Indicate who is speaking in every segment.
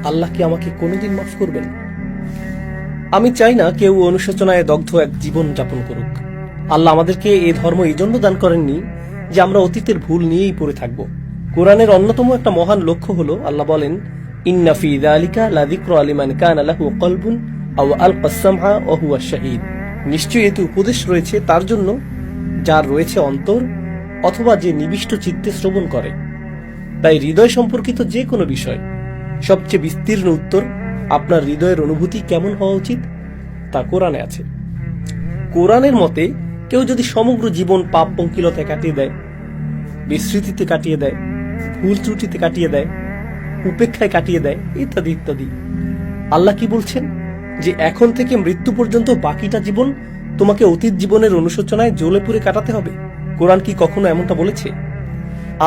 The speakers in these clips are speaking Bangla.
Speaker 1: আল্লাহ কি আমাকে কোনোদিন মাফ করবেন? আমি চাই না কেউ অনুশোচনায় দগ্ধ এক জীবন যাপন করুক। আল্লাহ আমাদেরকে এই ধর্ম এই জন্য দান করেননি যে আমরা অতীতের ভুল নিয়েই পড়ে থাকব। কোরআনের অন্যতম একটা মহান লক্ষ্য হলো, আল্লাহ বলেন, ইন্না ফি যালিকা লাযিকরা লিমান কানা লাহু কলবুন আও আলকাস সামআ ওয়া হুয়া শাহীদ। নিশ্চয়ই এতে উপদেশ রয়েছে তার জন্য যার রয়েছে অন্তর অথবা যে নিবিষ্ট চিত্তে শ্রবণ করে। তাই হৃদয় সম্পর্কিত যে কোনো বিষয় সবচেয়ে বিস্তীর্ণ উত্তর আপনার হৃদয়ের অনুভূতি কেমন হওয়া উচিত তা কোরআনে আছে। কোরআনের মতে কেউ যদি সমগ্র জীবন পাপ পঙ্কিলতায় কাটিয়ে দেয়, বিস্মৃতিতে কাটিয়ে দেয়, ভুল ত্রুটিতে কাটিয়ে দেয়, উপেক্ষায় কাটিয়ে দেয়, ইত্যাদি ইত্যাদি, আল্লাহ কি বলছেন যে এখন থেকে মৃত্যু পর্যন্ত বাকিটা জীবন তোমাকে অতীত জীবনের অনুশোচনায় জ্বলে পুড়ে কাটাতে হবে? কোরআন কি কখনো এমনটা বলেছে?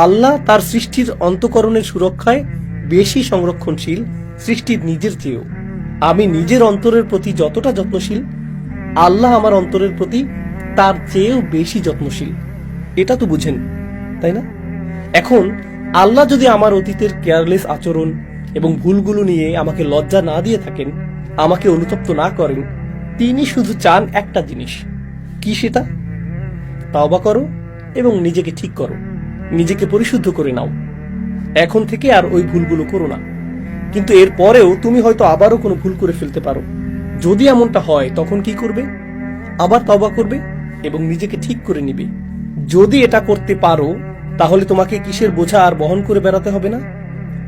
Speaker 1: আল্লাহ তার সৃষ্টির অন্তঃকরণের সুরক্ষায় বেশি সংরক্ষণশীল সৃষ্টির নিজের চেয়েও। আমি নিজের অন্তরের প্রতি যতটা যত্নশীল, আল্লাহ আমার অন্তরের প্রতি তার চেয়েও বেশি যত্নশীল। এটা তো বুঝেন, তাই না? এখন আল্লাহ যদি আমার অতীতের কেয়ারলেস আচরণ এবং ভুলগুলো নিয়ে আমাকে লজ্জা না দিয়ে থাকেন, আমাকে অনুতপ্ত না করেন, তিনি শুধু চান একটা জিনিস। কি সেটা? তওবা করো এবং নিজেকে ঠিক করো, নিজেকে পরিশুদ্ধ করে নাও। এখন থেকে আর ওই ভুলগুলো করো না। কিন্তু এর পরেও তুমি হয়তো আবারও কোনো ভুল করে ফেলতে পারো। যদি এমনটা হয় তখন কি করবে? আবার তওবা করবে এবং নিজেকে ঠিক করে নিবে। যদি এটা করতে পারো তাহলে তোমাকে কিসের বোঝা আর বহন করে বেড়াতে হবে না?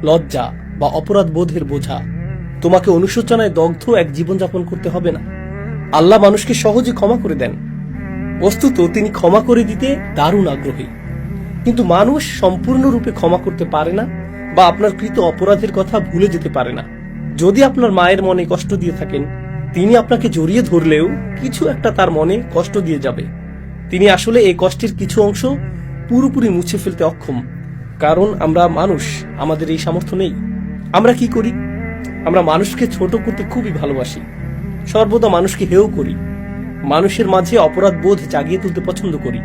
Speaker 1: লজ্জা বা অপরাধ বোধের বোঝা। তোমাকে অনুশোচনায় দগ্ধ এক জীবনযাপন করতে হবে না। আল্লাহ মানুষকে সহজে ক্ষমা করে দেন। বস্তুত তিনি ক্ষমা করে দিতে দারুণ আগ্রহী, কিন্তু মানুষ সম্পূর্ণরূপে ক্ষমা করতে পারে না বা আপনার কৃত অপরাধের কথা ভুলে যেতে পারে না। যদি আপনার মায়ের মনে কষ্ট দিয়ে থাকেন, তিনি আপনাকে জড়িয়ে ধরলেও কিছু একটা তার মনে কষ্ট দিয়ে যাবে। তিনি আসলে এই কষ্টের কিছু অংশ পুরোপুরি মুছে ফেলতে অক্ষম, কারণ আমরা মানুষ, আমাদের এই সামর্থ্য নেই। আমরা কি করি? আমরা মানুষকে ছোট করতে খুবই ভালোবাসি, সর্বদা মানুষকে হেয় করি, মানুষের মাঝে অপরাধ বোধ জাগিয়ে তুলতে পছন্দ করি।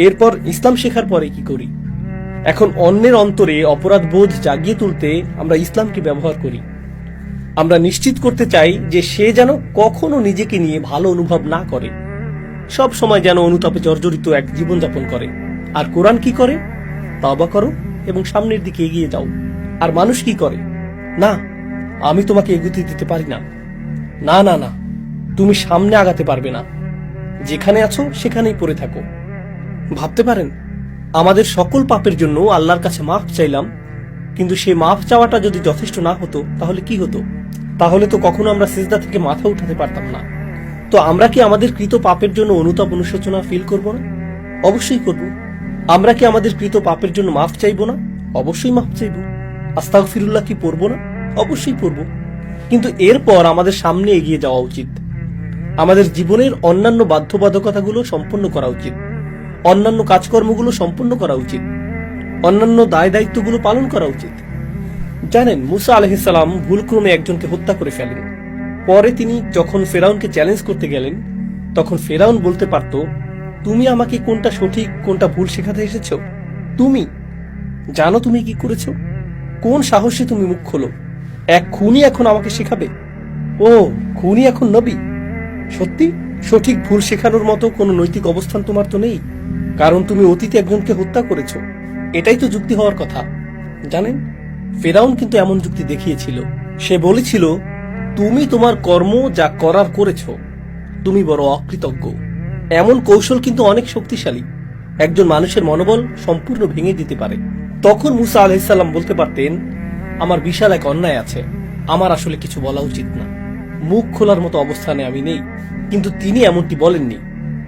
Speaker 1: এরপর ইসলাম শেখার পরে কি করি? এখন অন্যের অন্তরে অপরাধ বোধ জাগিয়ে তুলতে আমরা ইসলামকে ব্যবহার করি। আমরা নিশ্চিত করতে চাই যে সে যেন কখনো নিজেকে নিয়ে ভালো অনুভব না করে, সব সময় যেন অনুতাপে জর্জরিত এক জীবনযাপন করে। আর কোরআন কি করে? তওবা করো এবং সামনের দিকে এগিয়ে যাও। আর মানুষ কি করে? না, আমি তোমাকে এগোতে দিতে পারি না, না না না, তুমি সামনে আগাতে পারবে না, যেখানে আছো সেখানেই পড়ে থাকো। ভাবতে পারেন, আমাদের সকল পাপের জন্য আল্লাহর কাছে মাফ চাইলাম, কিন্তু সেই মাফ চাওয়াটা যদি যথেষ্ট না হতো তাহলে কি হতো? তাহলে তো কখনো আমরা সিজদা থেকে মাথা উঠাতে পারতাম না। তো আমরা কি আমাদের কৃত পাপের জন্য অনুতাপ অনুশোচনা ফিল করব না? অবশ্যই করব। আমরা কি আমাদের কৃত পাপের জন্য মাফ চাইব না? অবশ্যই মাফ চাইব। আস্তাগফিরুল্লাহ কি পড়ব না? অবশ্যই পড়ব। কিন্তু এরপর আমাদের সামনে এগিয়ে যাওয়া উচিত। আমাদের জীবনের অন্যান্য বাধ্যবাধকতাগুলো সম্পন্ন করা উচিত, অন্যান্য কাজকর্মগুলো সম্পন্ন করা উচিত, অন্যান্য দায় দায়িত্বগুলো পালন করা উচিত। জানেন, মুসা আলাইহিস সালাম ভুলক্রমে একজনকে হত্যা করে ফেলেন। পরে তিনি যখন ফেরাউনকে চ্যালেঞ্জ করতে গেলেন, তখন ফেরাউন বলতে পারত, তুমি আমাকে কোনটা সঠিক কোনটা ভুল শেখাতে এসেছো? তুমি জানো তুমি কি করেছো? কোন সাহসে তুমি মুখ খোলো? এক খুনি এখন আমাকে শেখাবে? ও, খুনি এখন নবী? সত্যি? সঠিক ভুল শেখানোর মতো কোনো নৈতিক অবস্থান তোমার তো নেই, কারণ তুমি অতীতে একজনকে হত্যা করেছো। এটাই তো যুক্তি হওয়ার কথা। জানেন, ফেরাউন কিন্তু এমন যুক্তি দেখিয়েছিল। সে বলেছিল, তুমি তোমার কর্ম যা করার করেছো, তুমি বড় অকৃতজ্ঞ। এমন কৌশল কিন্তু অনেক শক্তিশালী, একজন মানুষের মনোবল সম্পূর্ণ ভেঙে দিতে পারে। তখন মুসা আলাইহিস সালাম বলতে পারতেন, আমার বিশাল এক অন্যায় আছে, আমার আসলে কিছু বলা উচিত না, মুখ খোলার মতো অবস্থানে আমি নেই। কিন্তু তিনি এমনটি বলেননি।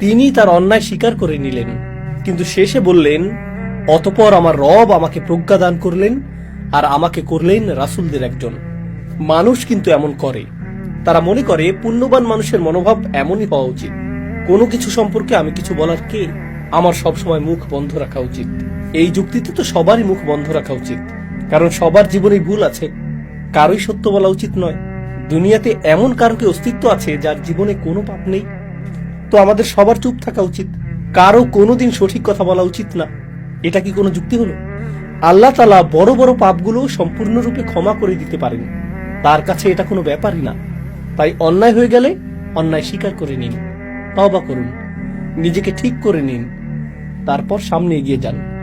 Speaker 1: তিনি তার অন্যায় স্বীকার করে নিলেন, কিন্তু শেষে বললেন, অতঃপর আমার রব আমাকে প্রজ্ঞা দান করলেন আর আমাকে করলেন রাসূলদের একজন। মানুষ কিন্তু এমন করে, তারা মনে করে পুণ্যবান মানুষের মনোভাব এমনই হওয়া উচিত। কোনো কিছু সম্পর্কে আমি কিছু বলার কে? আমার সবসময় মুখ বন্ধ রাখা উচিত। এই যুক্তিতে তো সবারই মুখ বন্ধ রাখা উচিত, কারণ সবার জীবনে ভুল আছে, কারোই সত্য বলা উচিত নয়। দুনিয়াতে এমন কারো কি অস্তিত্ব আছে যার জীবনে কোনো পাপ নেই? তো আমাদের সবার চুপ থাকা উচিত, কারো কোনোদিন সঠিক কথা বলা উচিত না। এটা কি কোনো যুক্তি হলো? আল্লাহ তাআলা বড় বড় পাপগুলো সম্পূর্ণরূপে ক্ষমা করে দিতে পারেন, তার কাছে এটা কোনো ব্যাপারই না। তাই অন্যায় হয়ে গেলে অন্যায় স্বীকার করে নিন, তওবা করুন, নিজেকে ঠিক করে নিন, তারপর সামনে এগিয়ে যান।